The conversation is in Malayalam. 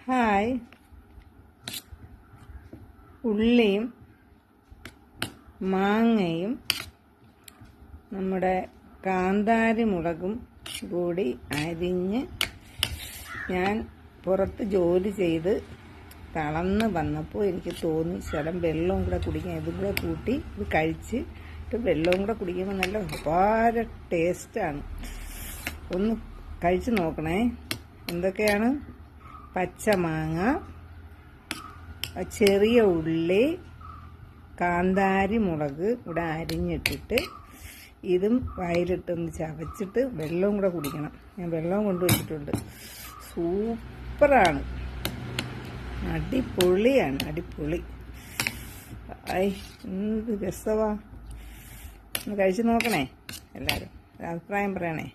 ഹായ്. ഉള്ളിയും മാങ്ങയും നമ്മുടെ കാന്താരി മുളകും കൂടി അരിഞ്ഞ് ഞാൻ പുറത്ത് ജോലി ചെയ്ത് തളർന്ന് വന്നപ്പോൾ എനിക്ക് തോന്നി ശകലം വെള്ളവും കൂടെ കുടിക്കാൻ. ഇതും കൂടെ കൂട്ടി ഇത് കഴിച്ചിട്ട് വെള്ളവും കൂടെ കുടിക്കുമ്പോൾ നല്ല അപാര ടേസ്റ്റാണ്. ഒന്ന് കഴിച്ച് നോക്കണേ. എന്തൊക്കെയാണ്? പച്ചമാങ്ങ, ചെറിയ ഉള്ളി, കാന്താരി മുളക് ഇവിടെ അരിഞ്ഞിട്ടിട്ട് ഇതും വയലിട്ടൊന്ന് ചവച്ചിട്ട് വെള്ളവും കൂടെ കുടിക്കണം. ഞാൻ വെള്ളവും കൊണ്ടുവച്ചിട്ടുണ്ട്. സൂപ്പറാണ്, അടിപൊളിയാണ്, അടിപൊളി. എന്ത് രസമാ. ഒന്ന് കഴിച്ച് നോക്കണേ എല്ലാവരും, അഭിപ്രായം പറയണേ.